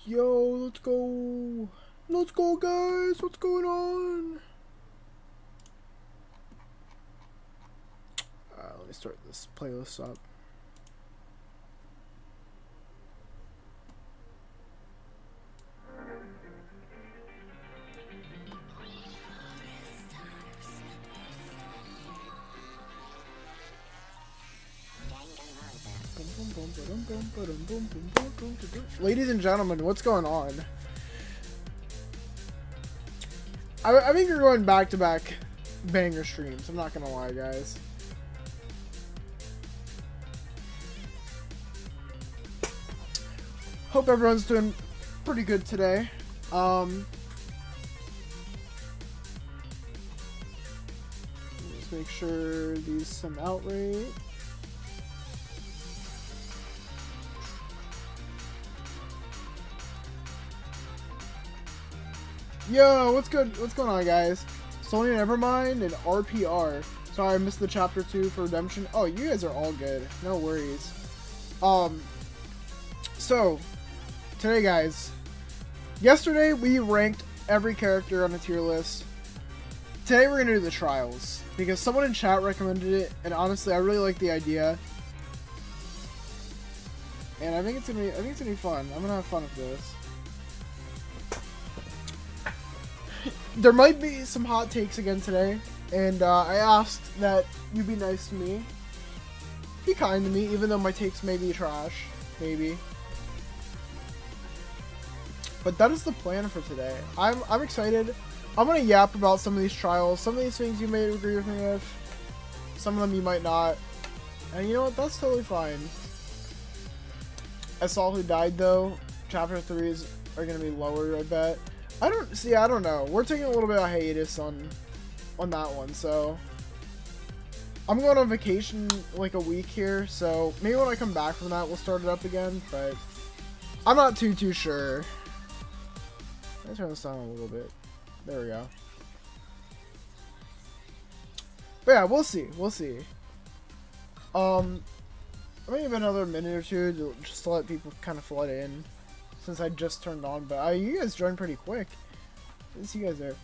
Yo, let's go. Let's go, guys. What's going on? Let me start this playlist up. Ladies and gentlemen, what's going on? I think you're going back-to-back banger streams. I'm not gonna lie, guys. Hope everyone's doing pretty good today. Just make sure these send out right. Yo, what's good? What's going on, guys? Sony Nevermind and RPR. Sorry, I missed the chapter 2 for Redemption. Oh, you guys are all good. No worries. So, today, guys. Yesterday, we ranked every character on a tier list. Today, we're gonna do the trials. Because someone in chat recommended it, and honestly, I really like the idea. And I think it's gonna be fun. I'm gonna have fun with this. There might be some hot takes again today, and I asked that you be nice to me. Be kind to me, even though my takes may be trash. Maybe. But that is the plan for today. I'm excited. I'm gonna yap about some of these trials. Some of these things you may agree with me with. Some of them you might not. And you know what? That's totally fine. I saw who died, though. Chapter 3s are gonna be lower, I bet. I don't know. We're taking a little bit of hiatus on that one, so I'm going on vacation like a week here, so maybe when I come back from that we'll start it up again, but I'm not too sure. Let's turn this down a little bit. There we go. But yeah, we'll see. I might give another minute or two just to let people kind of flood in. Since I just turned on, but you guys joined pretty quick. Let's see you guys there.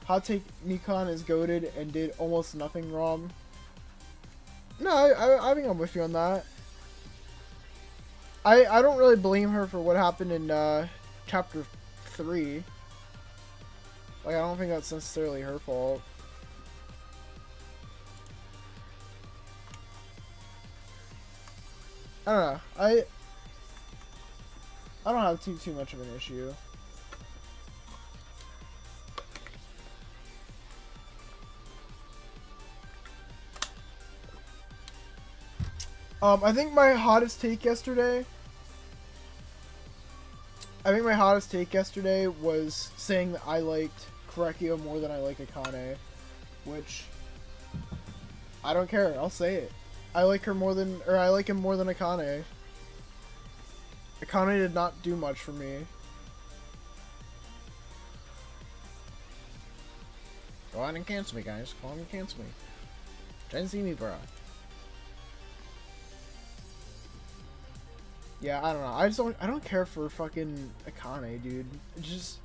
Hot take: Nikon is goated and did almost nothing wrong. No, I think I'm with you on that. I don't really blame her for what happened in chapter 3. Like, I don't think that's necessarily her fault. I don't know. I don't have too much of an issue. I think my hottest take yesterday was saying that I liked Korekio more than I like Akane, which I don't care. I'll say it. I like him more than Akane. Akane did not do much for me. Go on and cancel me, guys. Go on and cancel me. Try and see me, bro. Yeah, I don't know. I don't care for fucking Akane, dude. It's just,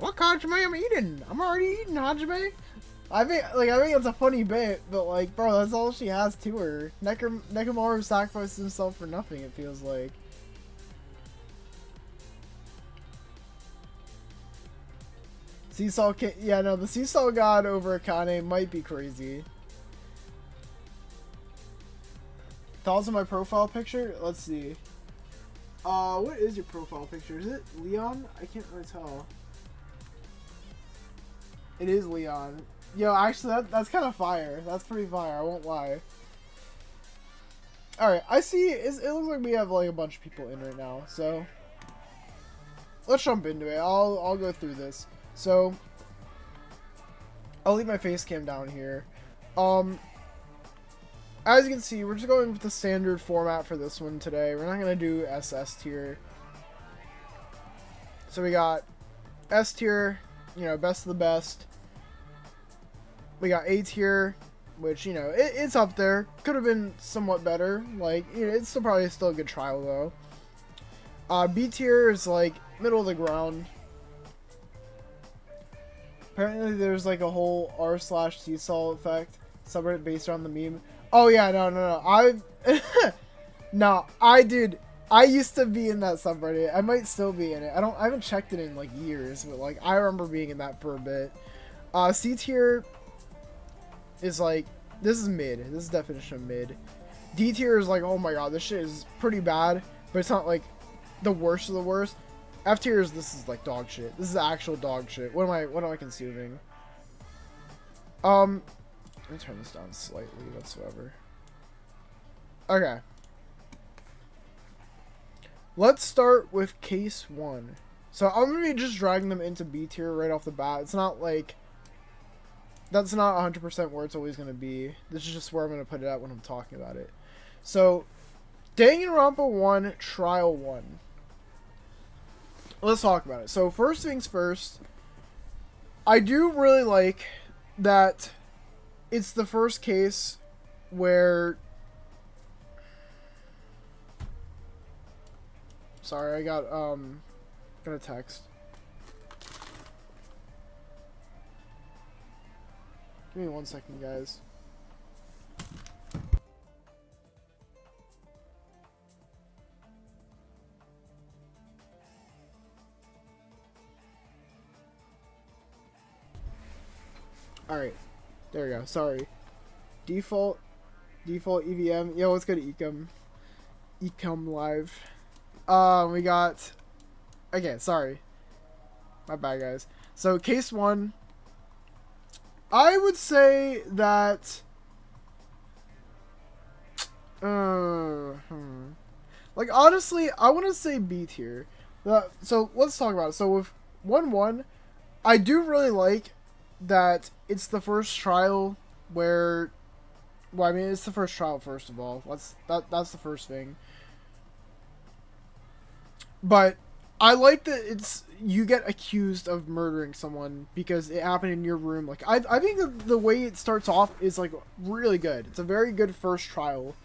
what Hajime am I eating? I'm already eating Hajime. I think it's a funny bit, but like, bro, that's all she has to her. Nekomaru sacrificed himself for nothing, it feels like. Seesaw the Seesaw God over Akane might be crazy. Thoughts on my profile picture? Let's see. What is your profile picture? Is it Leon? I can't really tell. It is Leon. Yo, actually, that's kind of fire. That's pretty fire, I won't lie. Alright, I see, it looks like we have like a bunch of people in right now, so let's jump into it. I'll go through this. So, I'll leave my face cam down here. As you can see, we're just going with the standard format for this one today. We're not going to do SS tier. So we got S tier, you know, best of the best. We got A tier, which, you know, it's up there. Could have been somewhat better. Like, you know, it's probably still a good trial, though. B tier is like middle of the ground. Apparently there's like a whole r/seesaw effect subreddit based on the meme. Oh yeah, no. I used to be in that subreddit. I might still be in it. I haven't checked it in like years, but like I remember being in that for a bit. C tier is like, this is mid. This is definition of mid. D tier is like, oh my god, this shit is pretty bad, but it's not like the worst of the worst. F tier is, this is like dog shit. This is actual dog shit. What am I consuming? Let me turn this down slightly whatsoever. Okay. Let's start with case 1. So I'm gonna be just dragging them into B tier right off the bat. It's not like, that's not 100% where it's always gonna be. This is just where I'm gonna put it at when I'm talking about it. So, Danganronpa 1 Trial 1. Let's talk about it. So first things first, I do really like that it's the first case where... Sorry, I got a text. Give me 1 second, guys. Alright. There we go. Sorry. Default EVM. Yo, let's go to Ecom. Ecom live. We got... Okay, sorry. My bad, guys. So, case 1. I would say that... Like, honestly, I want to say B tier. So, let's talk about it. So, with 1-1, I do really like that it's the first trial where... Well, I mean, it's the first trial, first of all. That's the first thing. But I like that you get accused of murdering someone because it happened in your room. Like, I think the way it starts off is, like, really good. It's a very good first trial.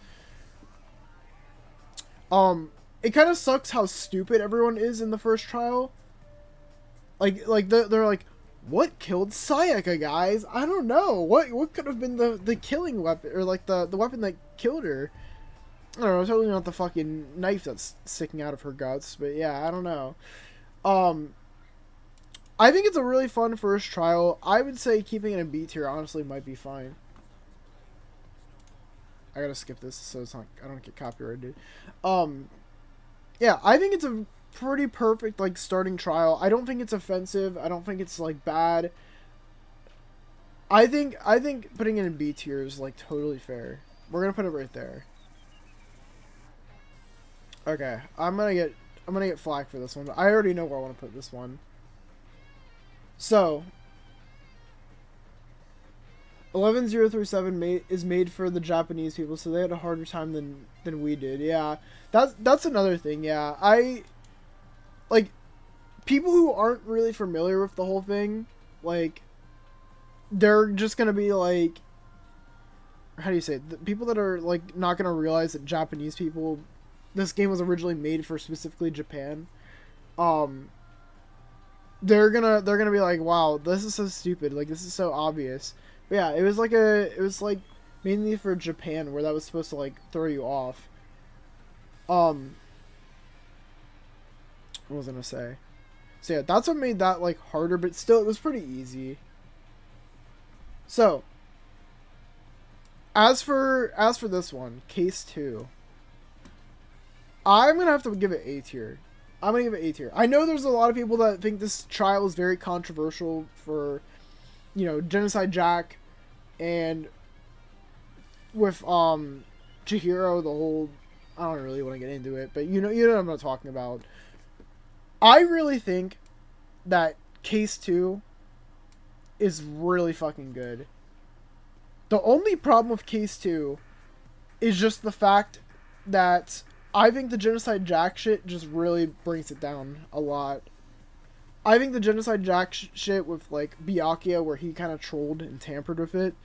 It kind of sucks how stupid everyone is in the first trial. Like they're like, what killed Sayaka, guys? I don't know. What could have been the killing weapon, or like the weapon that killed her? I don't know, totally not the fucking knife that's sticking out of her guts, but yeah, I don't know. I think it's a really fun first trial. I would say keeping it in B tier honestly might be fine. I gotta skip this so it's not, I don't get copyrighted. Yeah, I think it's a pretty perfect, like, starting trial. I don't think it's offensive. I don't think it's, like, bad. I think putting it in B tier is, like, totally fair. We're gonna put it right there. Okay, I'm gonna get flack for this one, but I already know where I want to put this one. So, 11037 is made for the Japanese people, so they had a harder time than we did. Yeah, that's another thing. Yeah, like, people who aren't really familiar with the whole thing, like, they're just gonna be like, how do you say it? The people that are, like, not gonna realize that Japanese people, this game was originally made for specifically Japan. They're gonna be like, wow, this is so stupid. Like, this is so obvious. But yeah, it was like mainly for Japan, where that was supposed to, like, throw you off. What was I gonna say? So yeah, that's what made that, like, harder, but still, it was pretty easy. So, as for this one, case 2, I'm gonna have to give it A tier. I'm gonna give it A tier. I know there's a lot of people that think this trial is very controversial for, you know, Genocide Jack, and with Chihiro, the whole, I don't really want to get into it, but you know what I'm talking about. I really think that case 2 is really fucking good. The only problem with case 2 is just the fact that I think the Genocide Jack shit just really brings it down a lot. I think the Genocide Jack shit with, like, Byakuya, where he kind of trolled and tampered with it,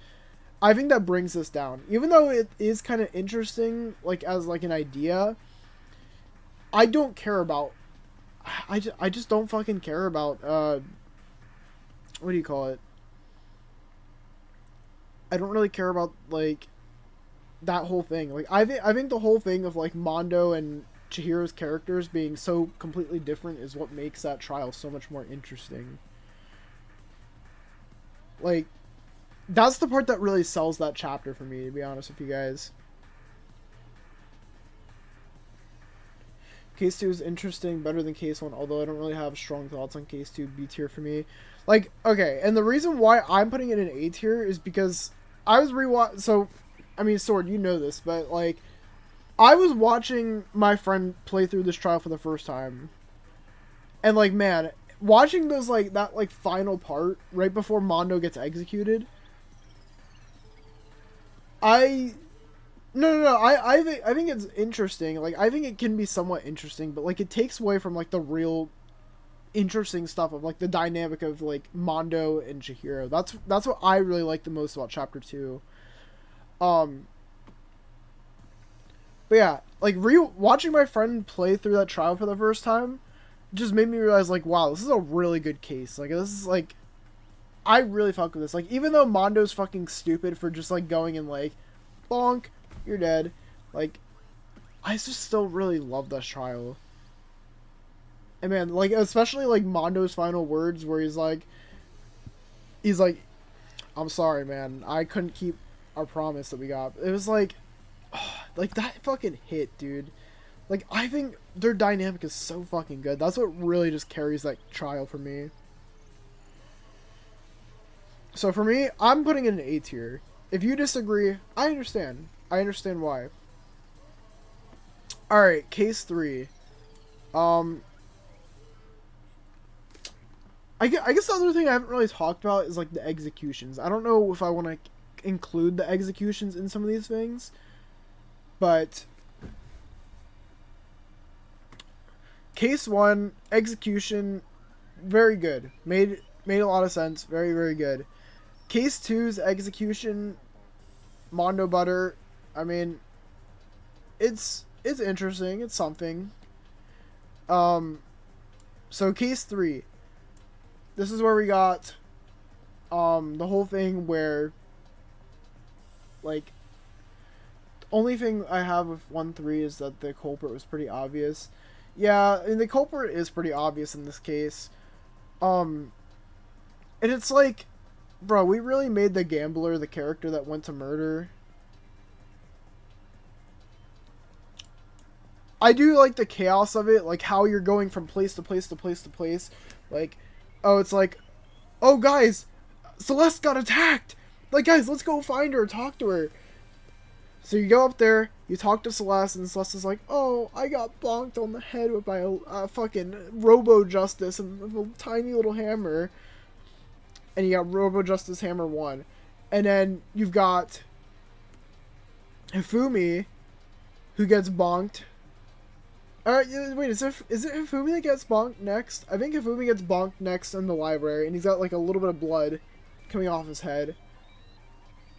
I think that brings this down. Even though it is kind of interesting, like, as, like, an idea, I don't care about. I just don't fucking care about. What do you call it? I don't really care about like that whole thing. Like I think the whole thing of like Mondo and Chihiro's characters being so completely different is what makes that trial so much more interesting. Like that's the part that really sells that chapter for me, to be honest with you guys. Case 2 is interesting, better than Case 1, although I don't really have strong thoughts on Case 2. B tier for me. Like, okay, and the reason why I'm putting it in A tier is because I was so, I mean, Sword, you know this, but, like, I was watching my friend play through this trial for the first time. And, like, man, watching those, like, that, like, final part, right before Mondo gets executed, No. I think it's interesting. Like, I think it can be somewhat interesting, but, like, it takes away from, like, the real interesting stuff of, like, the dynamic of, like, Mondo and Chihiro. That's what I really like the most about Chapter 2. But yeah, like, watching my friend play through that trial for the first time just made me realize, like, wow, this is a really good case. Like, this is, like, I really fuck with this. Like, even though Mondo's fucking stupid for just, like, going and, like, bonk, you're dead. Like, I just still really love this trial. And man, like, especially, like, Mondo's final words where he's like, I'm sorry, man. I couldn't keep our promise that we got. It was like, oh, like, that fucking hit, dude. Like, I think their dynamic is so fucking good. That's what really just carries that trial for me. So for me, I'm putting it in A tier. If you disagree, I understand. I understand why. Alright, Case 3. I guess the other thing I haven't really talked about is, like, the executions. I don't know if I want to include the executions in some of these things. But Case 1, execution, very good. Made a lot of sense. Very, very good. Case 2's execution, Mondo Butter, I mean, it's interesting. It's something. So Case 3. This is where we got the whole thing where, like, the only thing I have with 1-3 is that the culprit was pretty obvious. Yeah, and the culprit is pretty obvious in this case. And it's like, bro, we really made the gambler the character that went to murder. I do like the chaos of it, like how you're going from place to place to place to place. Like, oh, it's like, oh, guys, Celeste got attacked. Like, guys, let's go find her, talk to her. So you go up there, you talk to Celeste, and Celeste is like, oh, I got bonked on the head with my fucking Robo-Justice and a tiny little hammer. And you got Robo-Justice Hammer 1. And then you've got Hifumi, who gets bonked. Wait, is it Hifumi that gets bonked next? I think Hifumi gets bonked next in the library, and he's got, like, a little bit of blood coming off his head.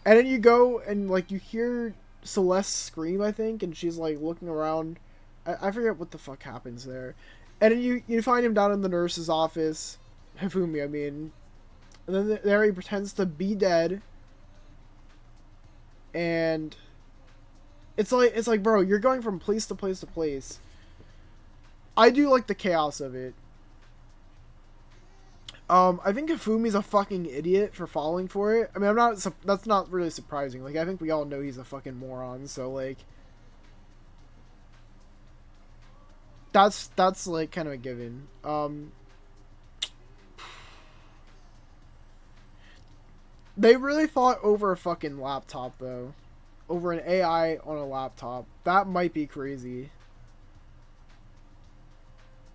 And then you go, and, like, you hear Celeste scream, I think, and she's, like, looking around. I forget what the fuck happens there. And then you find him down in the nurse's office. Hifumi, I mean. And then there he pretends to be dead. And it's like, bro, you're going from place to place to place. I do like the chaos of it. I think Hifumi's a fucking idiot for falling for it. I mean, that's not really surprising. Like, I think we all know he's a fucking moron, so, like, that's like, kind of a given. They really fought over a fucking laptop, though. Over an AI on a laptop. That might be crazy.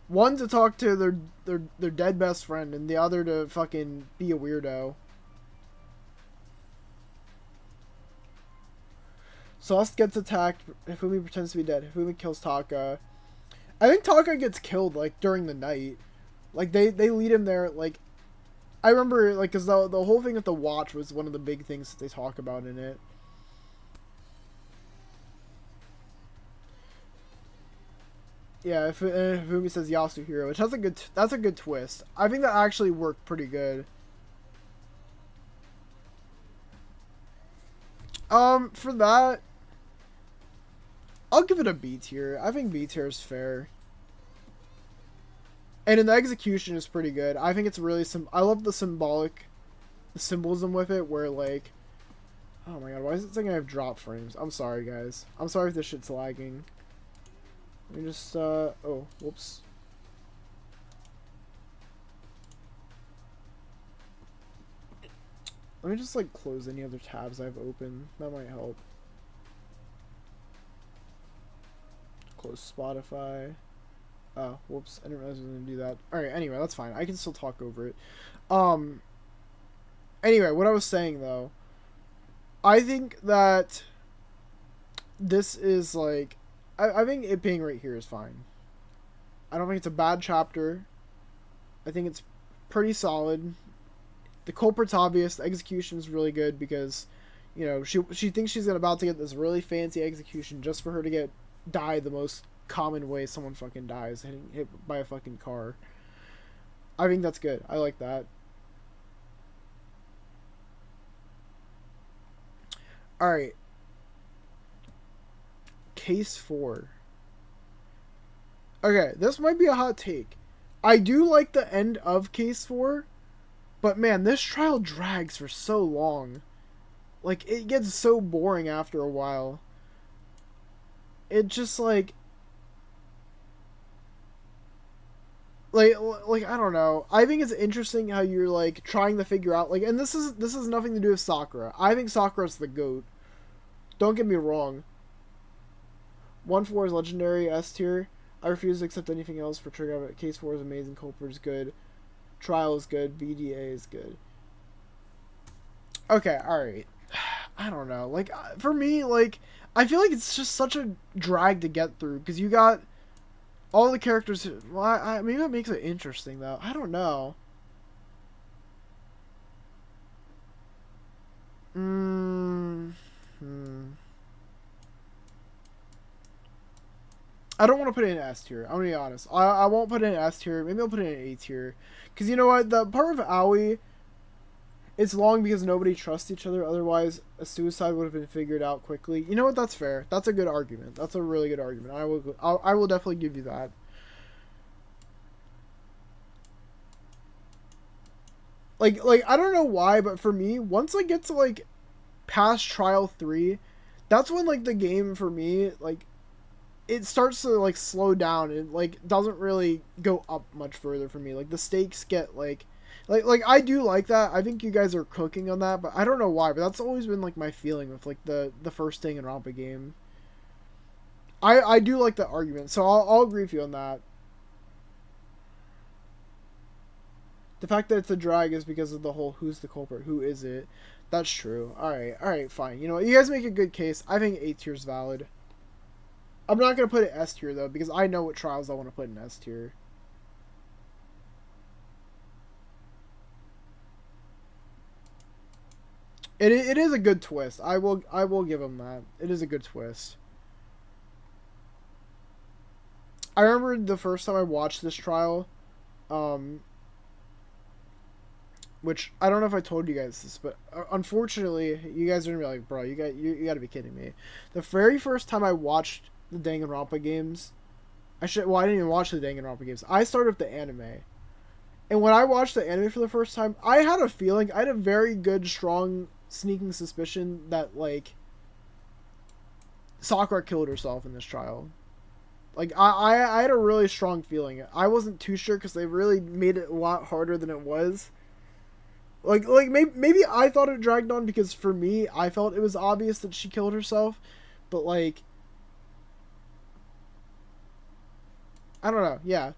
One to talk to their dead best friend, and the other to fucking be a weirdo. Celeste gets attacked. Hifumi pretends to be dead. Hifumi kills Taka. I think Taka gets killed, like, during the night. Like, they lead him there, like, I remember, like, because the whole thing with the watch was one of the big things that they talk about in it. Yeah, if Fumi says Yasuhiro, which that's a good twist. I think that actually worked pretty good. For that, I'll give it a B tier. I think B tier is fair. And in the execution is pretty good. I think it's really I love the symbolism with it, where like, oh my god, why is it saying I have drop frames? I'm sorry, guys. I'm sorry if this shit's lagging. Let me just, oh, whoops. Let me just, like, close any other tabs I've opened. That might help. Close Spotify. Oh, whoops. I didn't realize I was going to do that. Alright, anyway, that's fine. I can still talk over it. Anyway, what I was saying, though. I think that this is, like... I think it being right here is fine. I don't think it's a bad chapter. I think it's pretty solid. The culprit's obvious. The execution is really good because, you know, she thinks she's about to get this really fancy execution just for her to die the most common way someone fucking dies, getting hit by a fucking car. I think that's good. I like that. Alright. Case 4. Okay, this might be a hot take. I do like the end of Case 4, but man, this trial drags for so long. Like, it gets so boring after a while. It just, like, I don't know. I think it's interesting how you're, like, trying to figure out, like, and this is nothing to do with Sakura. I think Sakura's the GOAT. Don't get me wrong. 1-4 is legendary, S tier. I refuse to accept anything else for Trigger. Case 4 is amazing. Culprit is good. Trial is good. BDA is good. Okay, alright. I don't know. Like, for me, like, I feel like it's just such a drag to get through. Because you got all the characters. Well, maybe that makes it interesting, though. I don't know. I don't want to put it in S tier. I'm gonna be honest. I won't put it in S tier. Maybe I'll put it in A tier. Because you know what? The part of Aoi, it's long because nobody trusts each other. Otherwise, a suicide would have been figured out quickly. You know what? That's fair. That's a good argument. That's a really good argument. I will definitely give you that. Like I don't know why, but for me, once I get to like past trial 3, that's when like the game for me like it starts to like slow down and like doesn't really go up much further for me. Like the stakes get like I do like that. I think you guys are cooking on that, but I don't know why. But that's always been like my feeling with like the first Danganronpa game. I do like the argument, so I'll agree with you on that. The fact that it's a drag is because of the whole who's the culprit, who is it. That's true. Alright, fine. You know what? You guys make a good case. I think A tier is valid. I'm not going to put it S tier, though, because I know what trials I want to put in S tier. It is a good twist. I will give him that. It is a good twist. I remember the first time I watched this trial, which I don't know if I told you guys this, but unfortunately, you guys are gonna be like, bro, you got to be kidding me. The very first time I watched the Danganronpa games, I didn't even watch the Danganronpa games. I started with the anime. And when I watched the anime for the first time, I had a feeling, I had a very good, strong, sneaking suspicion that, like, Sakura killed herself in this trial. Like, I had a really strong feeling. I wasn't too sure because they really made it a lot harder than it was. Like maybe I thought it dragged on because for me, I felt it was obvious that she killed herself. But, like, I don't know. Yeah.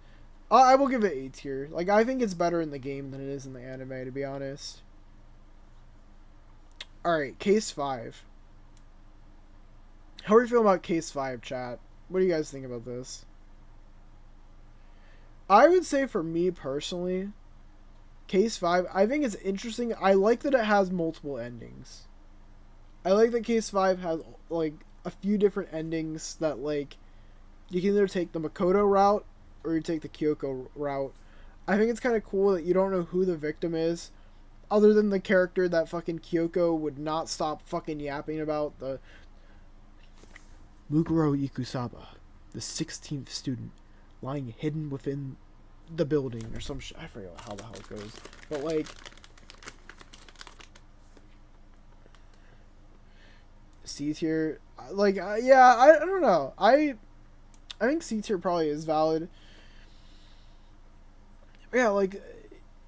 I will give it A tier. Like, I think it's better in the game than it is in the anime, to be honest. Alright, Case 5. How are you feeling about Case 5, chat? What do you guys think about this? I would say for me personally, Case 5, I think it's interesting. I like that it has multiple endings. I like that Case 5 has, like, a few different endings that, like, You can either take the Makoto route or you take the Kyoko route. I think it's kind of cool that you don't know who the victim is, other than the character that fucking Kyoko would not stop fucking yapping about, the Muguro Ikusaba, the 16th student, lying hidden within the building or some shit. I forget how the hell it goes. But like, C tier, like, yeah, I don't know. I think C tier probably is valid. Yeah, like,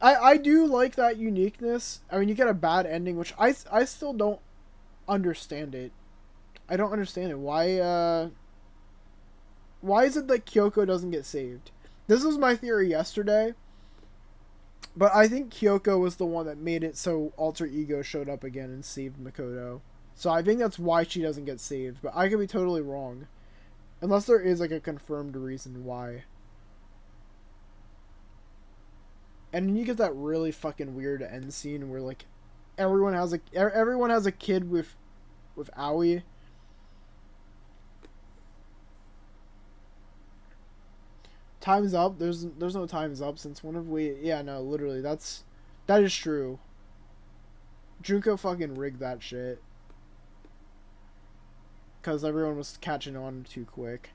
I do like that uniqueness. I mean, you get a bad ending, which I still don't understand it. I don't understand it. Why is it that Kyoko doesn't get saved? This was my theory yesterday, but I think Kyoko was the one that made it so Alter Ego showed up again and saved Makoto. So I think that's why she doesn't get saved, but I could be totally wrong. Unless there is like a confirmed reason why. And then you get that really fucking weird end scene where like everyone has a kid with Aoi. Time's up. There's no time's up since when have we? Yeah, no, literally that is true. Junko fucking rigged that shit because everyone was catching on too quick.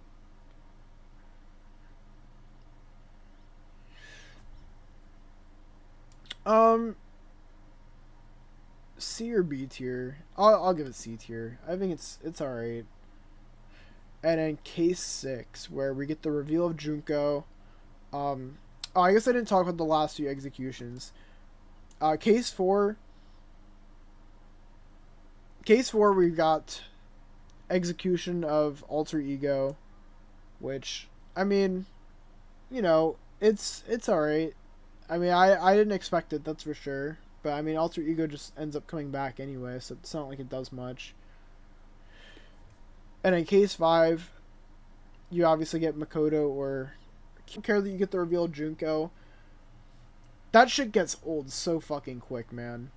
C or B tier? I'll give it C tier. I think it's alright. And then case 6, where we get the reveal of Junko. Oh, I guess I didn't talk about the last few executions. Case 4. Case 4, we got execution of Alter Ego, which, I mean, you know, it's alright. I mean, I didn't expect it, that's for sure. But, I mean, Alter Ego just ends up coming back anyway, so it's not like it does much. And in case 5, you obviously get Makoto, or I don't care that you get the reveal of Junko. That shit gets old so fucking quick, man.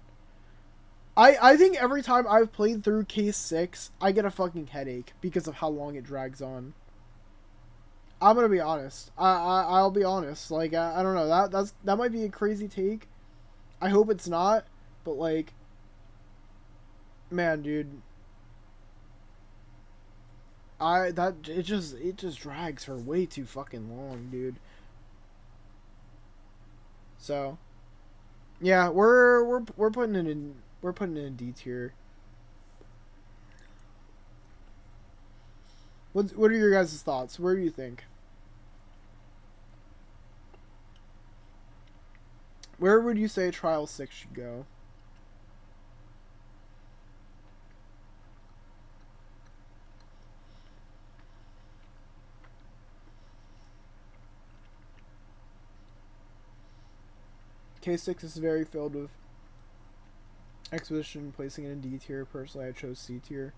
I think every time I've played through case 6, I get a fucking headache because of how long it drags on. I'm gonna be honest. I'll be honest. Like, I don't know. That might be a crazy take. I hope it's not, but like, man, dude. It just drags for way too fucking long, dude. So, yeah, we're putting it in D tier. What are your guys' thoughts? Where do you think? Where would you say Trial 6 should go? K6 is very filled with exposition, placing it in D tier. Personally, I chose C tier.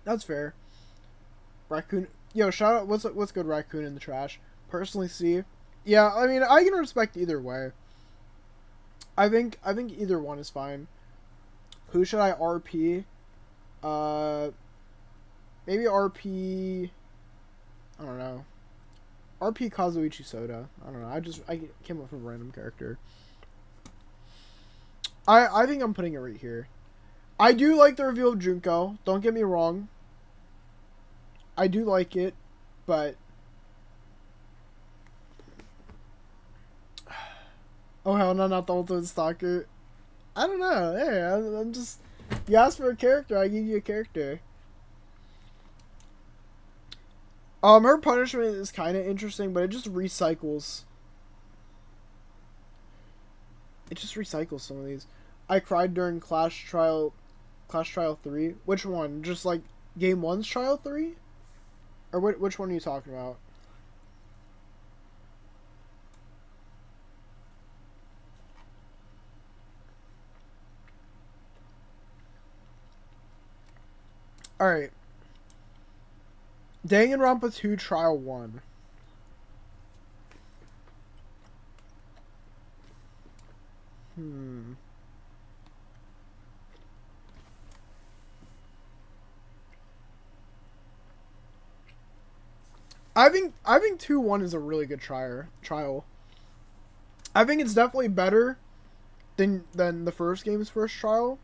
That's fair. Raccoon, yo, shout out. What's good, Raccoon in the trash? Personally, C. Yeah, I mean, I can respect either way. I think either one is fine. Who should I RP? Maybe RP. I don't know. RP Kazuichi Soda. I don't know. I came up with a random character. I think I'm putting it right here. I do like the reveal of Junko. Don't get me wrong. I do like it, but oh hell no, not the ultimate stalker. I don't know. Hey, I'm just, you asked for a character, I give you a character. Her punishment is kind of interesting, but it just recycles. It just recycles some of these. I cried during Clash Trial 3. Which one? Just like Game 1's Trial 3? Or which one are you talking about? Alright. Danganronpa 2 Trial 1. I think 2-1 is a really good trial. I think it's definitely better than the first game's first trial.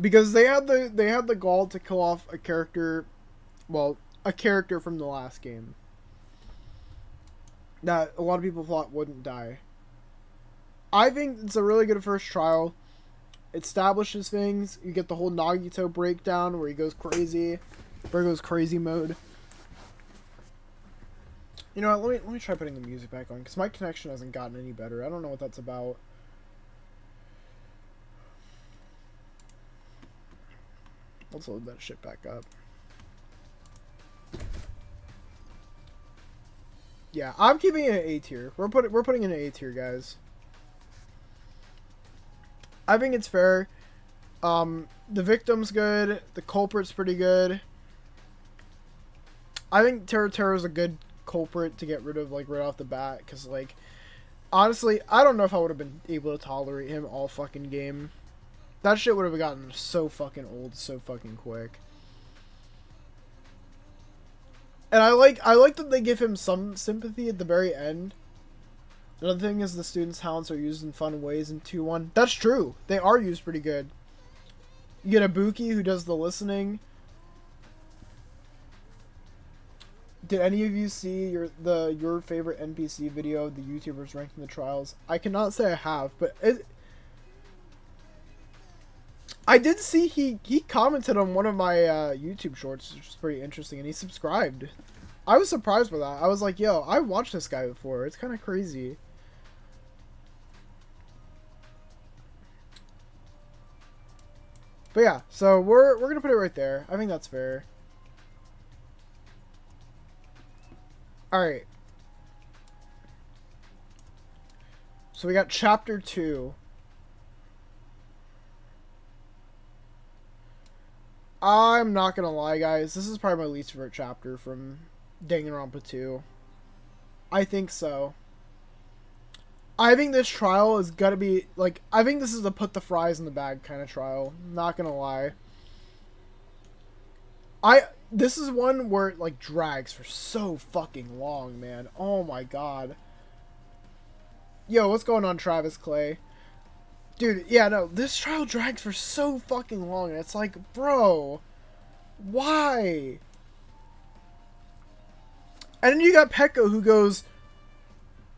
Because they had the gall to kill off a character, well, a character from the last game that a lot of people thought wouldn't die. I think it's a really good first trial. It establishes things. You get the whole Nagito breakdown where he goes crazy, where he goes crazy mode. You know what? Let me try putting the music back on because my connection hasn't gotten any better. I don't know what that's about. Let's load that shit back up. Yeah, I'm keeping it an A tier. We're putting it in an A tier, guys. I think it's fair. The victim's good. The culprit's pretty good. I think Terra's a good culprit to get rid of, like, right off the bat. Because, like, honestly, I don't know if I would have been able to tolerate him all fucking game. That shit would have gotten so fucking old so fucking quick. And I like that they give him some sympathy at the very end. Another thing is the students' talents are used in fun ways in 2-1. That's true. They are used pretty good. You get Ibuki who does the listening. Did any of you see your favorite NPC video of the YouTubers ranking the trials? I cannot say I have, but I did see he commented on one of my YouTube shorts, which was pretty interesting, and he subscribed. I was surprised by that. I was like, yo, I watched this guy before. It's kind of crazy. But yeah, so we're gonna put it right there. I think that's fair. Alright. So we got chapter 2. I'm not gonna lie, guys. This is probably my least favorite chapter from Danganronpa 2. I think so. I think this trial is gonna be, like, I think this is a put the fries in the bag kind of trial. Not gonna lie. This is one where it, like, drags for so fucking long, man. Oh my god. Yo, what's going on, Travis Clay? Dude, yeah, no, this trial drags for so fucking long, and it's like, bro, why? And then you got Peko who goes,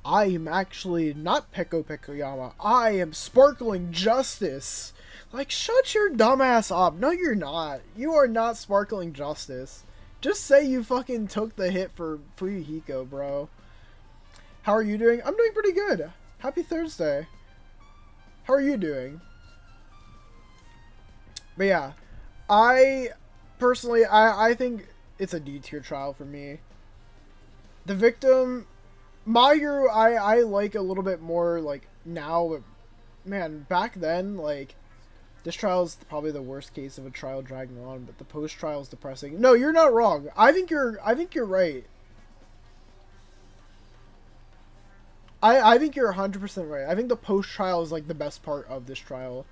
I am actually not Peko Pekoyama. I am Sparkling Justice. Like, shut your dumbass up. No, you're not. You are not Sparkling Justice. Just say you fucking took the hit for Fuyuhiko, bro. How are you doing? I'm doing pretty good. Happy Thursday. How are you doing? But yeah, I personally, I think it's a D tier trial for me. The victim, Mayu, I like a little bit more, like, now, but man, back then, like, this trial is probably the worst case of a trial dragging on, but the post trial is depressing. No, you're not wrong. I think you're right. I think you're 100% right. I think the post trial is, like, the best part of this trial.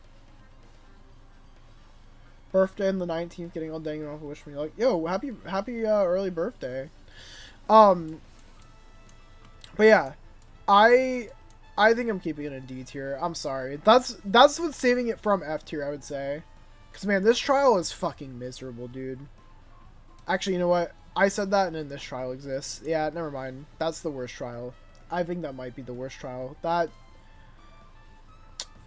Birthday on the 19th, getting all Danganronpa wish me, like, yo, happy early birthday. But yeah, I think I'm keeping it in D tier. I'm sorry. That's what's saving it from F tier, I would say. Because, man, this trial is fucking miserable, dude. Actually, you know what? I said that and then this trial exists. Yeah, never mind. That's the worst trial. I think that might be the worst trial. That...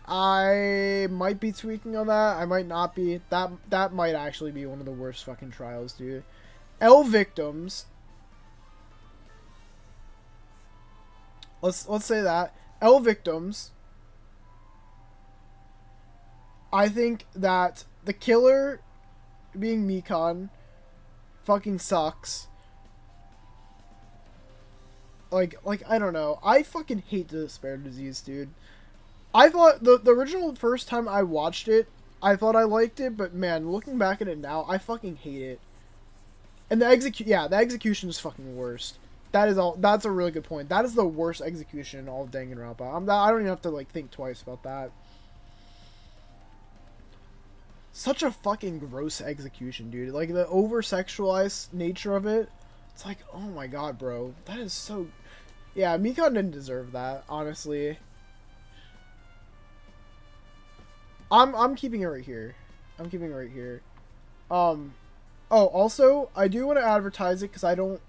I might be tweaking on that. I might not be. That might actually be one of the worst fucking trials, dude. L victims. Let's say that. L victims. I think that the killer being Mikan fucking sucks. Like I don't know. I fucking hate the Despair Disease, dude. I thought the original first time I watched it, I thought I liked it, but man, looking back at it now, I fucking hate it. And the execution is fucking worst. That's a really good point. That is the worst execution in all of Danganronpa. I don't even have to, like, think twice about that. such a fucking gross execution, dude. Like, the over-sexualized nature of it, it's like, oh my god, bro. That is so... Yeah, Mikon didn't deserve that, honestly. I'm keeping it right here. I'm keeping it right here. Oh, also, I do want to advertise it, because I don't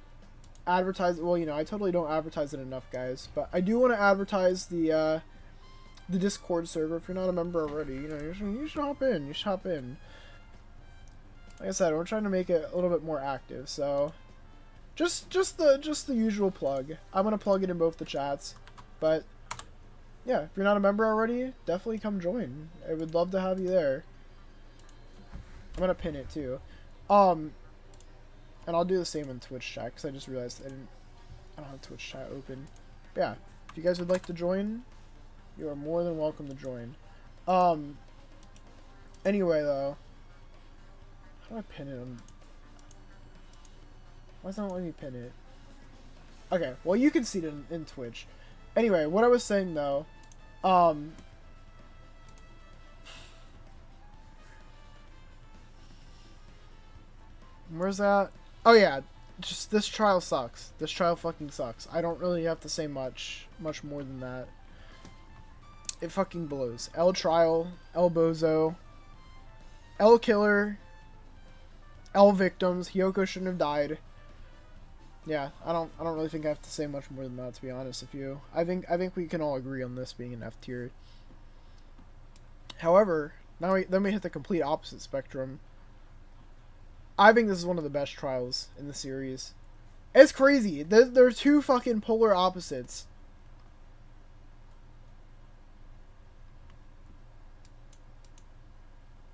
advertise... Well, you know, I totally don't advertise it enough, guys. But I do want to advertise the Discord server. If you're not a member already, you know, you should hop in. You should hop in. Like I said, we're trying to make it a little bit more active, so... Just the usual plug. I'm gonna plug it in both the chats, but yeah, if you're not a member already, definitely come join. I would love to have you there. I'm gonna pin it too, and I'll do the same in Twitch chat because I just realized I don't have Twitch chat open. But yeah, if you guys would like to join, you are more than welcome to join. Anyway though, how do I pin it on? Why is it not letting me pin it? Okay, well, you can see it in Twitch. Anyway, what I was saying, though, where's that? Oh, yeah, just, this trial sucks. This trial fucking sucks. I don't really have to say much more than that. It fucking blows. L trial, L bozo, L killer, L victims, Hyoko shouldn't have died. Yeah, I don't really think I have to say much more than that, to be honest with you. I think we can all agree on this being an F tier. However, then we hit the complete opposite spectrum. I think this is one of the best trials in the series. It's crazy. They're two fucking polar opposites.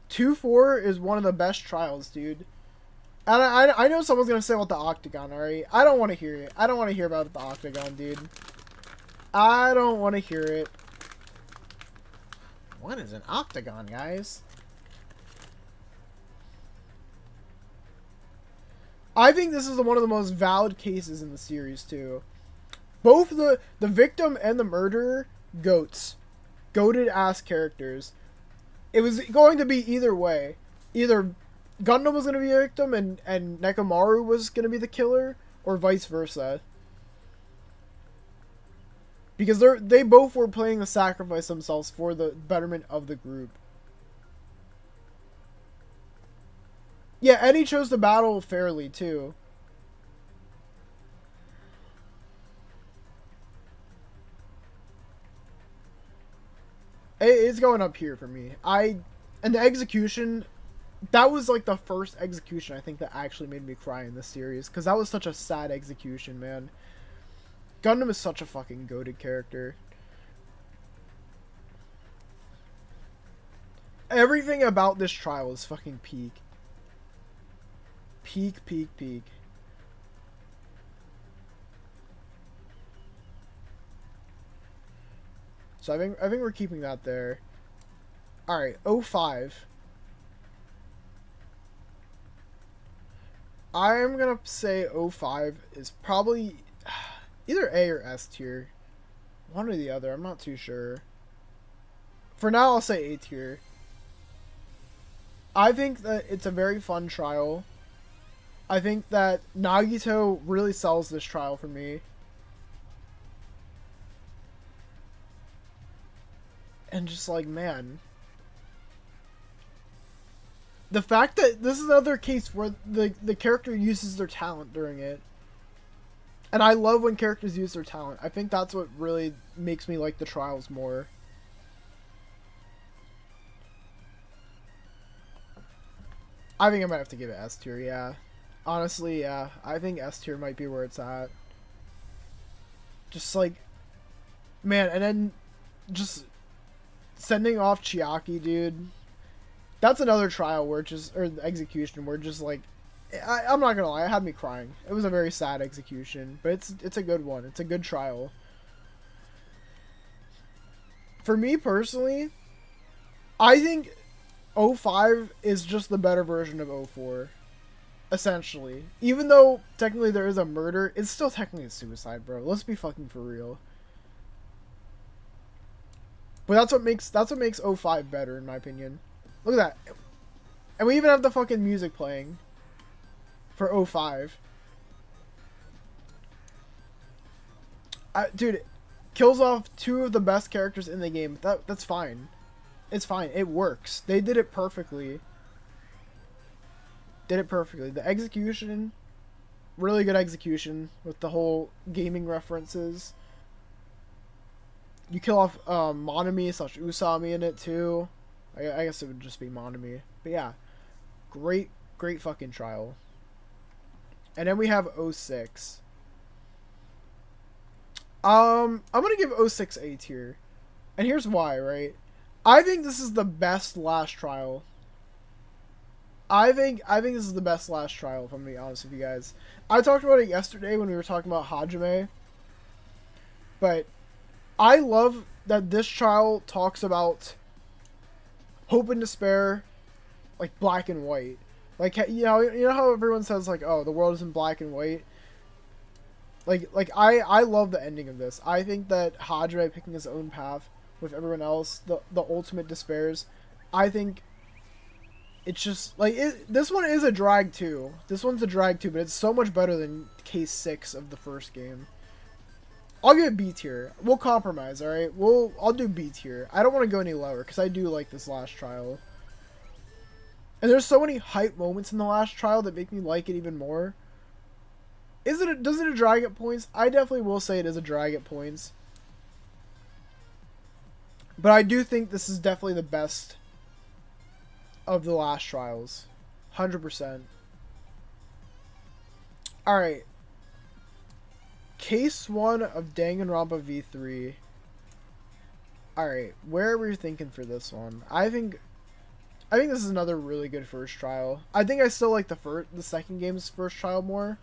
Two 4 is one of the best trials, dude. And I know someone's gonna say about the Octagon, alright? I don't want to hear it. I don't want to hear about the Octagon, dude. I don't want to hear it. What is an Octagon, guys? I think this is one of the most valid cases in the series, too. Both the victim and the murderer, goats. Goated ass characters. It was going to be either way. Either Gundam was going to be a victim and Nekomaru was going to be the killer, or vice versa. Because they both were planning to sacrifice themselves for the betterment of the group. Yeah, Eddie chose to battle fairly, too. It's going up here for me. And the execution... That was like the first execution I think that actually made me cry in this series. Because that was such a sad execution, man. Gundam is such a fucking goated character. Everything about this trial is fucking peak. Peak, peak, peak. So I think we're keeping that there. Alright, 05. I'm gonna say 05 is probably either A or S tier. One or the other, I'm not too sure. For now, I'll say A tier. I think that it's a very fun trial. I think that Nagito really sells this trial for me. And just like, man... The fact that this is another case where the character uses their talent during it. And I love when characters use their talent. I think that's what really makes me like the trials more. I think I might have to give it S tier, yeah. Honestly, yeah. I think S tier might be where it's at. Just like... Man, and then... Just... Sending off Chiaki, dude... That's another trial where just, or execution where just like, I'm not gonna lie, it had me crying. It was a very sad execution, but it's a good one. It's a good trial. For me personally, I think 05 is just the better version of 04. Essentially. Even though technically there is a murder, it's still technically a suicide, bro. Let's be fucking for real. But that's what makes 05 better in my opinion. Look at that. And we even have the fucking music playing for 05. Dude, kills off 2 of the best characters in the game. That's fine. It's fine. It works. They did it perfectly. The execution, really good execution with the whole gaming references. You kill off Monami / Usami in it too. I guess it would just be Monami. But yeah, great fucking trial. And then we have 06. I'm gonna give 06 A tier, and here's why. Right, I think this is the best last trial. I think this is the best last trial, if I'm gonna be honest with you guys. I talked about it yesterday when we were talking about Hajime, but I love that this trial talks about hope and despair, like black and white. Like, you know how everyone says like, oh, the world is in black and white. Like I love the ending of this. I think that Hajime picking his own path with everyone else, the ultimate despairs. I think it's just like this one is a drag too. This one's a drag too, but it's so much better than case 6 of the first game. I'll give it B tier. We'll compromise, all right? I'll do B tier. I don't want to go any lower because I do like this last trial. And there's so many hype moments in the last trial that make me like it even more. Does it a drag at points? I definitely will say it is a drag at points. But I do think this is definitely the best of the last trials. 100%. Alright. Case 1 of Danganronpa V3. Alright, where are we thinking for this one? I think this is another really good first trial. I think I still like the second game's first trial more.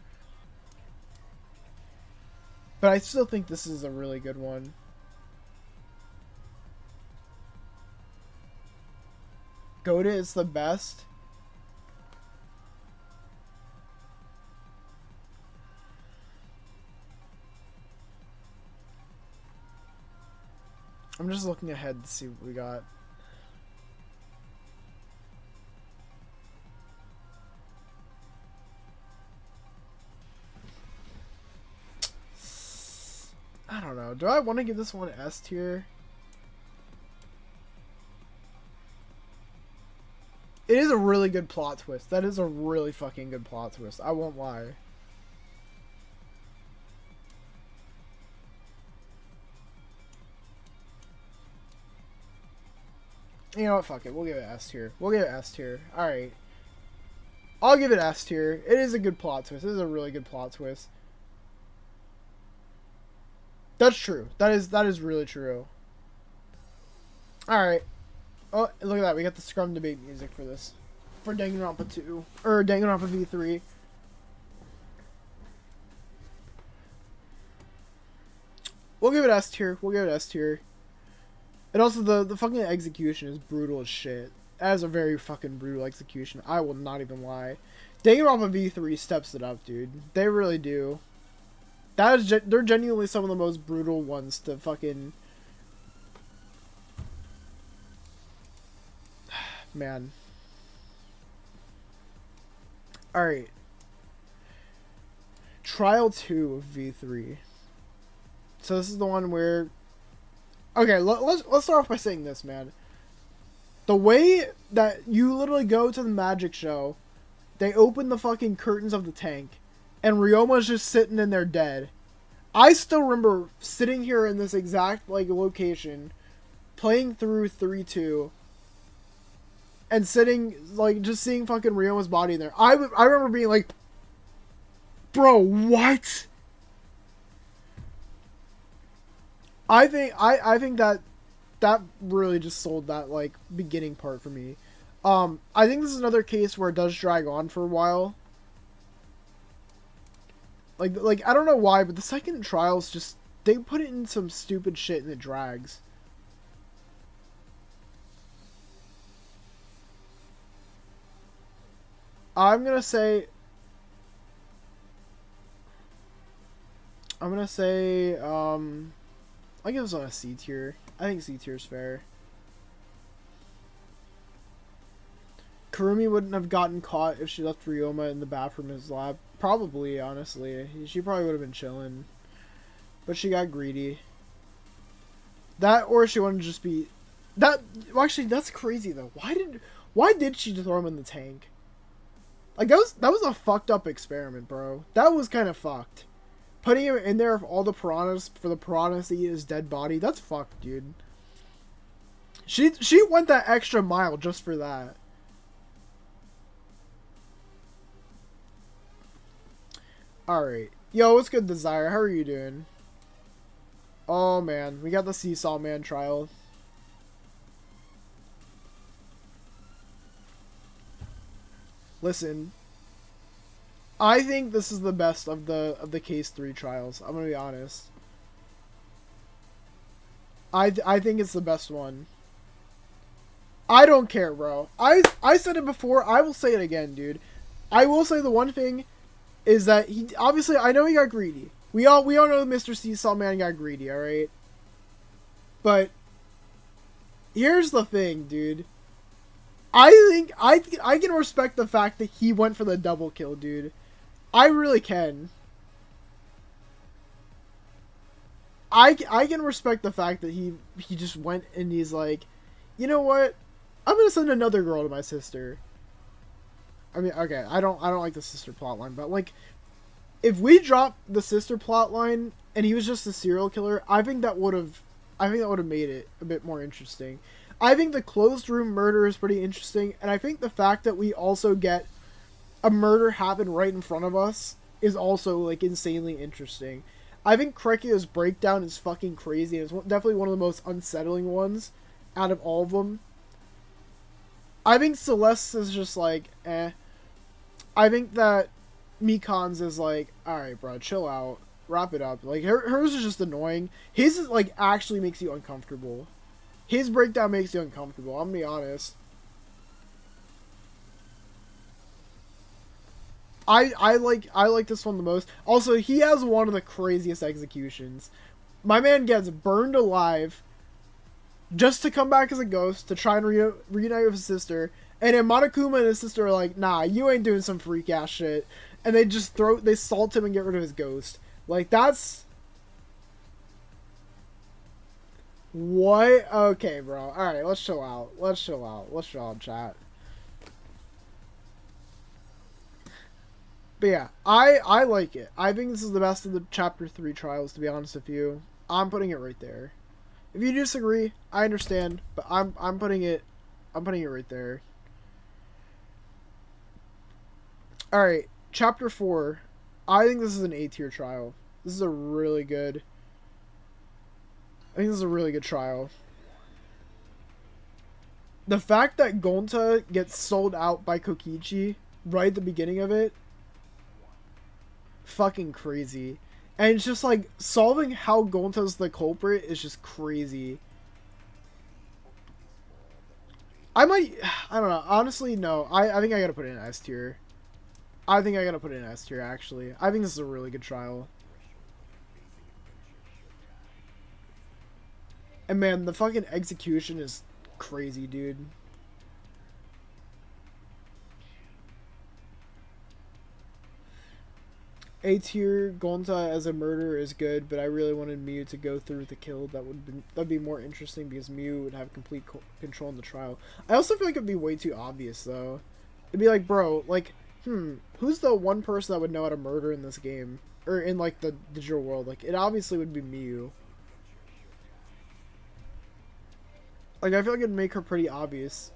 But I still think this is a really good one. Goda is the best. I'm just looking ahead to see what we got. I don't know. Do I want to give this one S tier? It is a really good plot twist. That is a really fucking good plot twist. I won't lie. You know what? Fuck it. We'll give it S tier. Alright. I'll give it S tier. It is a good plot twist. It is a really good plot twist. That's true. That is really true. Alright. Oh, look at that. We got the Scrum Debate music for this. For Danganronpa 2. Or Danganronpa V3. We'll give it S tier. And also, the fucking execution is brutal as shit. That is a very fucking brutal execution. I will not even lie. Danganronpa V3 steps it up, dude. They really do. They're genuinely some of the most brutal ones to fucking... Man. Alright. Trial 2 of V3. So this is the one where... Okay, let's start off by saying this, man. The way that you literally go to the magic show, they open the fucking curtains of the tank, and Ryoma's just sitting in there dead. I still remember sitting here in this exact, like, location, playing through 3-2, and sitting, like, just seeing fucking Ryoma's body in there. I remember being like, bro, what? I think that really just sold that, like, beginning part for me. I think this is another case where it does drag on for a while. Like I don't know why, but the second trials just, they put it in some stupid shit and it drags. I'm gonna say, I'll give this on a C tier. I think C tier is fair. Kurumi wouldn't have gotten caught if she left Ryoma in the bathroom in his lab. Probably, honestly. She probably would have been chilling. But she got greedy. That, or she wanted to just be... That, well, actually, that's crazy, though. Why did she throw him in the tank? Like, that was a fucked up experiment, bro. That was kind of fucked. Putting him in there for all the piranhas, for the piranhas to eat his dead body, that's fucked, dude. She went that extra mile just for that. Alright. Yo, what's good, Desire? How are you doing? Oh, man. We got the Seesaw Man trial. Listen. I think this is the best of the Case 3 trials. I'm gonna be honest. I think it's the best one. I don't care, bro. I said it before. I will say it again, dude. I will say the one thing is that he obviously, I know he got greedy. We all know Mr. Seesaw Man got greedy, all right? But here's the thing, dude. I think I can respect the fact that he went for the double kill, dude. I really can. I can respect the fact that he just went and he's like, you know what? I'm gonna send another girl to my sister. I mean, okay, I don't like the sister plotline, but like, if we dropped the sister plotline and he was just a serial killer, I think that would have made it a bit more interesting. I think the closed room murder is pretty interesting, and I think the fact that we also get a murder happen right in front of us is also like insanely interesting. I think Krekio's breakdown is fucking crazy, and it's definitely one of the most unsettling ones out of all of them. I think Celeste is just like, eh. I think that Mikan's is like, alright, bro, chill out. Wrap it up. Like, hers is just annoying. His is, like, actually makes you uncomfortable. His breakdown makes you uncomfortable, I'm gonna be honest. I like this one the most. Also, he has one of the craziest executions. My man gets burned alive just to come back as a ghost to try and reunite with his sister. And then Monokuma and his sister are like, nah, you ain't doing some freak ass shit. And they just they salt him and get rid of his ghost. Like, that's... What? Okay, bro. Alright, let's chill out. Let's chill out, chat. But yeah, I like it. I think this is the best of the Chapter 3 trials, to be honest with you. I'm putting it right there. If you disagree, I understand, but I'm putting it right there. Alright, Chapter 4. I think this is an A-tier trial. This is a really good... I think this is a really good trial. The fact that Gonta gets sold out by Kokichi right at the beginning of it, fucking crazy. And it's just like, solving how Gonta's the culprit is just crazy. I don't know. Honestly, no. I think I gotta put it in S tier. I think I gotta put it in S tier, actually. I think this is a really good trial. And man, the fucking execution is crazy, dude. A tier, Gonta as a murderer is good, but I really wanted Miu to go through with the kill. That'd be more interesting because Miu would have complete control in the trial. I also feel like it'd be way too obvious though. It'd be like, bro, like, who's the one person that would know how to murder in this game or in like the digital world? Like, it obviously would be Miu. Like, I feel like it'd make her pretty obvious.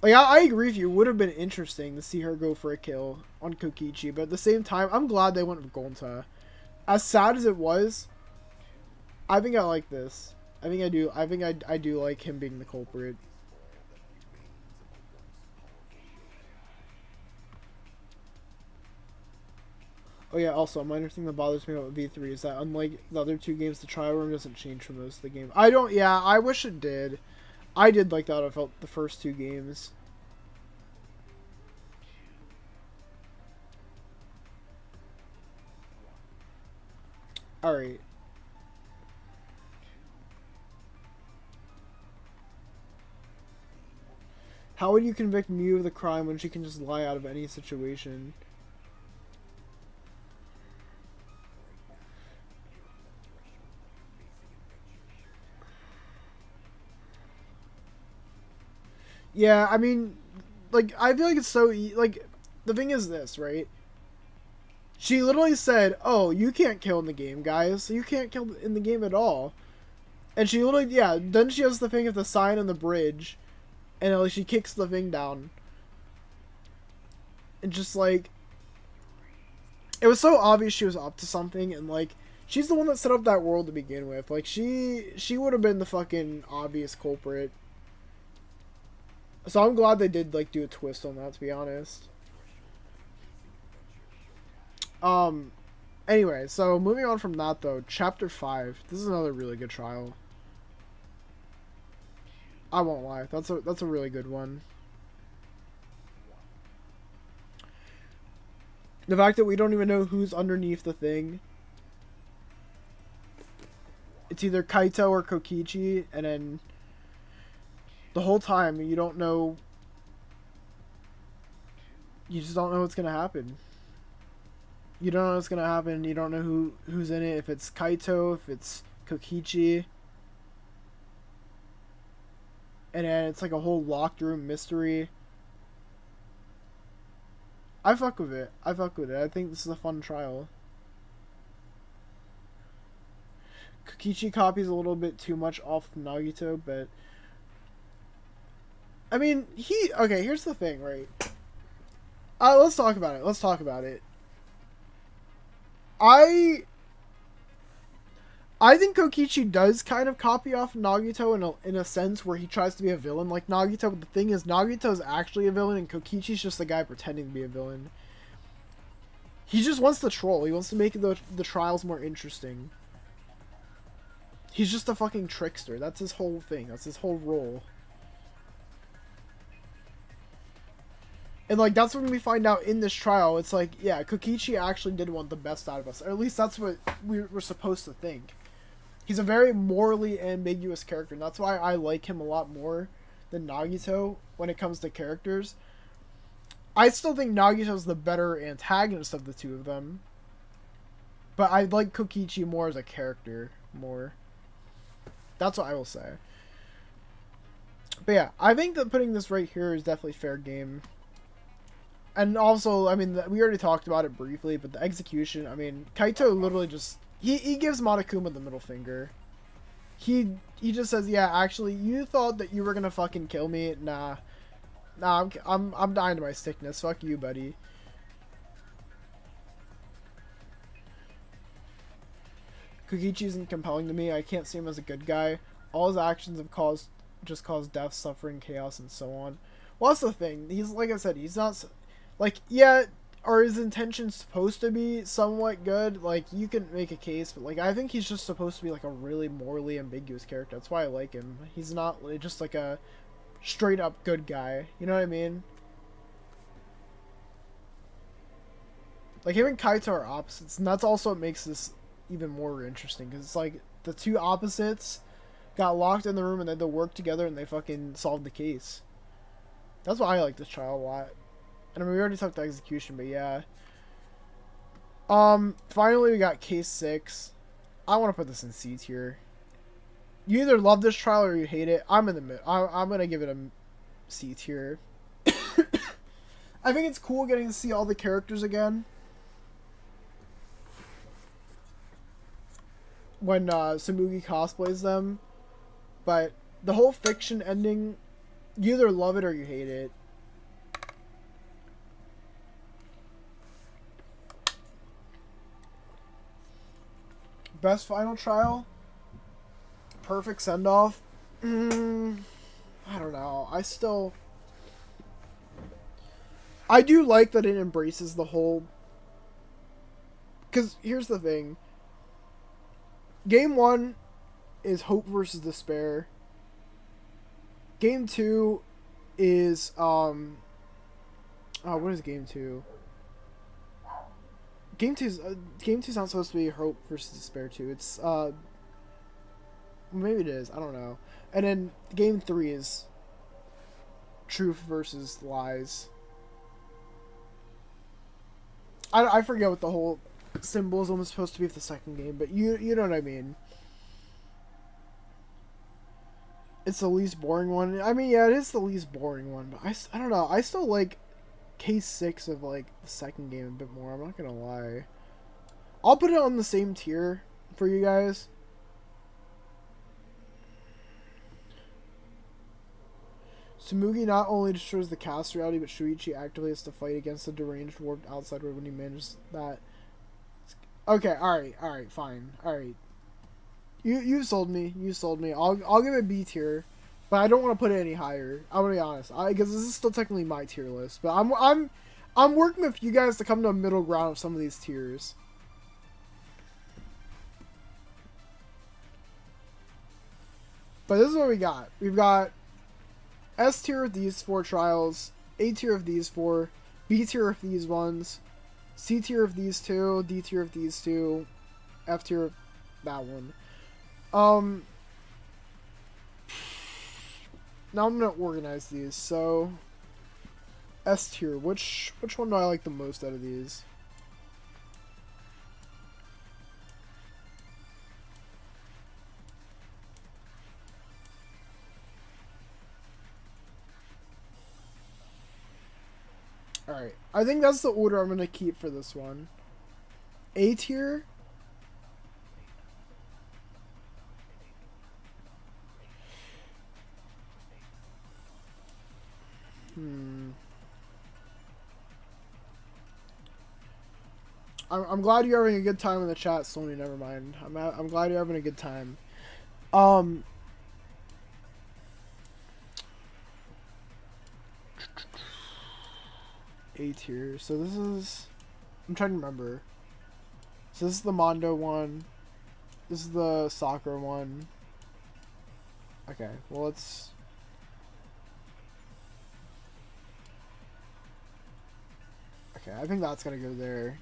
Like, I agree with you. It would have been interesting to see her go for a kill on Kokichi, but at the same time, I'm glad they went with Gonta. As sad as it was, I think I like this. I think I do. I think I do like him being the culprit. Oh yeah, also, a minor thing that bothers me about V3 is that unlike the other two games, the trial room doesn't change for most of the game. Yeah, I wish it did. I did like that. I felt the first two games. Alright. How would you convict Miu of the crime when she can just lie out of any situation? Yeah, I mean, like, I feel like it's so like, the thing is this, right? She literally said, "Oh, you can't kill in the game, guys. You can't kill in the game at all." And she literally, yeah. Then she has the thing of the sign on the bridge, and like she kicks the thing down, and just like, it was so obvious she was up to something, and like, she's the one that set up that world to begin with. Like, she would have been the fucking obvious culprit. So I'm glad they did like do a twist on that, to be honest. Um, anyway, so moving on from that though, chapter 5. This is another really good trial. I won't lie, that's a really good one. The fact that we don't even know who's underneath the thing. It's either Kaito or Kokichi, and then the whole time you don't know. You just don't know what's gonna happen. You don't know what's gonna happen. You don't know who's in it. If it's Kaito, if it's Kokichi, and then it's like a whole locked room mystery. I fuck with it. I fuck with it. I think this is a fun trial. Kokichi copies a little bit too much off Nagito, but I mean, okay, here's the thing, right? Let's talk about it. Let's talk about it. I think Kokichi does kind of copy off Nagito in a sense where he tries to be a villain like Nagito, but the thing is, Nagito is actually a villain and Kokichi's just the guy pretending to be a villain. He just wants to troll. He wants to make the trials more interesting. He's just a fucking trickster. That's his whole thing. That's his whole role. And, like, that's when we find out in this trial, it's like, yeah, Kokichi actually did want the best out of us. Or at least that's what we're supposed to think. He's a very morally ambiguous character, and that's why I like him a lot more than Nagito when it comes to characters. I still think Nagito's the better antagonist of the two of them. But I like Kokichi more as a character, more. That's what I will say. But yeah, I think that putting this right here is definitely fair game. And also, I mean, we already talked about it briefly, but the execution, I mean, Kaito literally just, he gives Monokuma the middle finger. He just says, yeah, actually, you thought that you were gonna fucking kill me? Nah, I'm dying to my sickness. Fuck you, buddy. Kokichi isn't compelling to me. I can't see him as a good guy. All his actions have just caused death, suffering, chaos, and so on. Well, that's the thing. He's, like I said, he's not, like, yeah, are his intentions supposed to be somewhat good? Like, you can make a case, but, like, I think he's just supposed to be, like, a really morally ambiguous character. That's why I like him. He's not just, like, a straight-up good guy. You know what I mean? Like, him and Kaito are opposites, and that's also what makes this even more interesting, because it's, like, the two opposites got locked in the room, and they had to work together, and they fucking solved the case. That's why I like this trial a lot. And I mean, we already talked the execution, but yeah. Finally we got case 6. I want to put this in C tier. You either love this trial or you hate it. I'm in the mid. I'm gonna give it a C tier. I think it's cool getting to see all the characters again. When Samugi cosplays them. But the whole fiction ending, you either love it or you hate it. Best final trial? Perfect send-off? I don't know. I do like that it embraces the whole... Because here's the thing. Game 1 is hope versus despair. Game 2 is, what is Game 2? Game 2's not supposed to be hope versus despair 2. It's, maybe it is. I don't know. And then Game 3 is truth versus lies. I forget what the whole symbolism was supposed to be for the second game, but you know what I mean. It's the least boring one. I mean, yeah, it is the least boring one, but I don't know. I still like case 6 of like the second game a bit more. I'm not gonna lie. I'll put it on the same tier for you guys. Tsumugi not only destroys the cast reality, but Shuichi actively has to fight against the deranged warped outside world when he manages that. Okay, alright, fine. Alright. You sold me. You sold me. I'll give it B tier, but I don't want to put it any higher. I'm gonna be honest, because this is still technically my tier list. But I'm working with you guys to come to a middle ground of some of these tiers. But this is what we got. We've got S tier of these 4 trials, A tier of these 4, B tier of these ones, C tier of these 2, D tier of these 2, F tier of that one. Now I'm gonna organize these. So S tier, which one do I like the most out of these? Alright, I think that's the order I'm gonna keep for this one. A tier. I'm glad you're having a good time in the chat, Sony. Never mind. I'm glad you're having a good time. A tier. So this is. I'm trying to remember. So this is the Mondo one. This is the soccer one. Okay. Well, let's. Okay, I think that's gonna go there.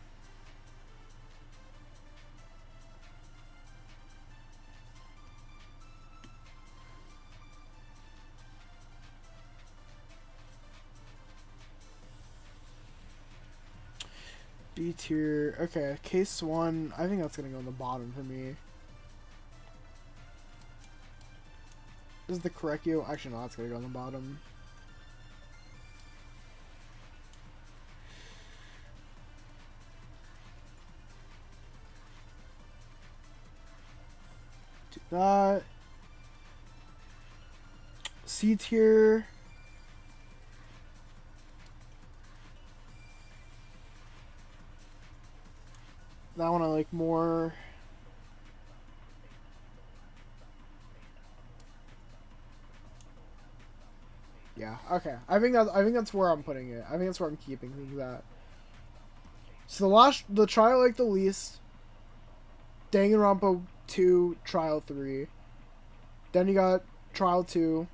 B tier. Okay, case 1. I think that's gonna go on the bottom for me. This is the Correcchio. Actually, no, that's gonna go on the bottom. Do that. C tier. That one I like more. Yeah, okay. I think that's where I'm putting it. I think that's where I'm keeping things at. So the trial I like the least. Danganronpa 2, Trial 3. Then you got Trial 2.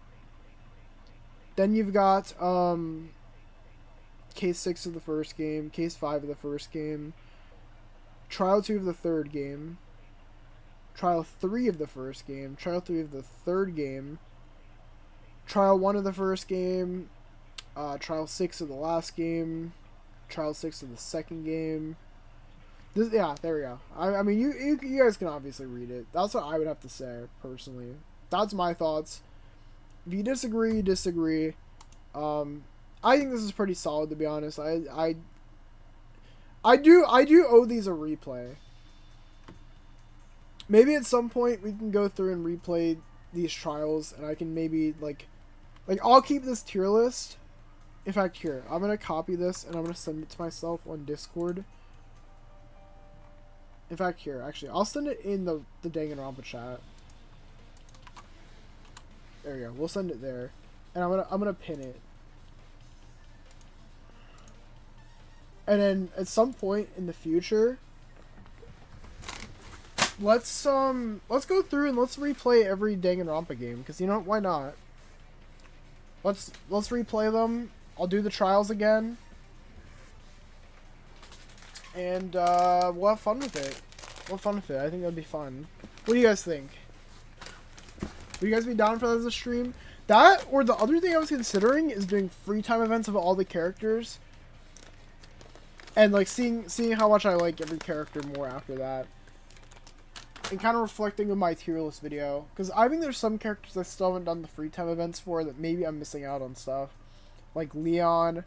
Then you've got Case 6 of the first game, Case 5 of the first game. Trial 2 of the third game, Trial 3 of the first game, Trial 3 of the third game, Trial 1 of the first game, Trial 6 of the last game, Trial 6 of the second game. Yeah, there we go. I mean, you guys can obviously read it. That's what I would have to say, personally. That's my thoughts. If you disagree, you disagree. I think this is pretty solid, to be honest. I do owe these a replay. Maybe at some point we can go through and replay these trials, and I can maybe like I'll keep this tier list. In fact, here, I'm gonna copy this and I'm gonna send it to myself on Discord. In fact, here, actually, I'll send it in the Danganronpa chat. There we go. We'll send it there, and I'm gonna pin it. And then at some point in the future, let's go through and let's replay every Danganronpa game, because you know what, why not? Let's replay them. I'll do the trials again, and we'll have fun with it. I think that'd be fun. What do you guys think? Would you guys be down for that as a stream? That, or the other thing I was considering is doing free time events of all the characters. And, like, seeing how much I like every character more after that. And kind of reflecting on my tier list video. Because I think there's some characters I still haven't done the free time events for that maybe I'm missing out on stuff. Like Leon.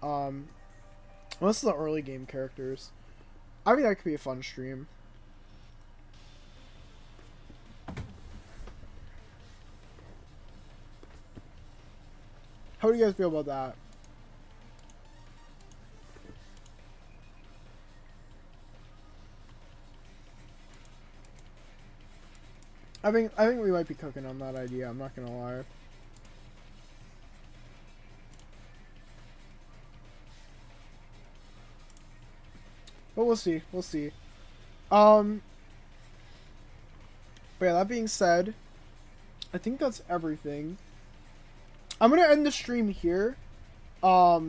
Most of the early game characters. I think that could be a fun stream. How do you guys feel about that? I think we might be cooking on that idea, I'm not gonna lie. But we'll see, we'll see. But yeah, that being said, I think that's everything. I'm gonna end the stream here. I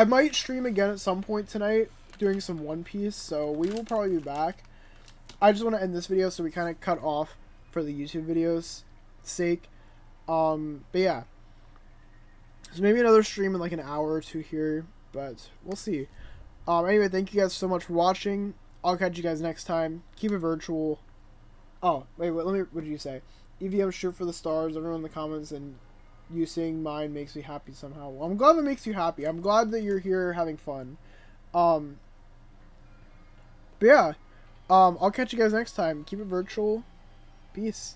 might stream again at some point tonight, doing some One Piece, so we will probably be back. I just want to end this video so we kind of cut off for the YouTube videos sake. But yeah. So maybe another stream in like an hour or two here, but we'll see. Anyway, thank you guys so much for watching. I'll catch you guys next time. Keep it virtual. Oh, wait, let me, what did you say? EVM shoot for the stars, everyone in the comments, and you saying mine makes me happy somehow. Well, I'm glad that makes you happy. I'm glad that you're here having fun. But yeah. I'll catch you guys next time. Keep it virtual. Peace.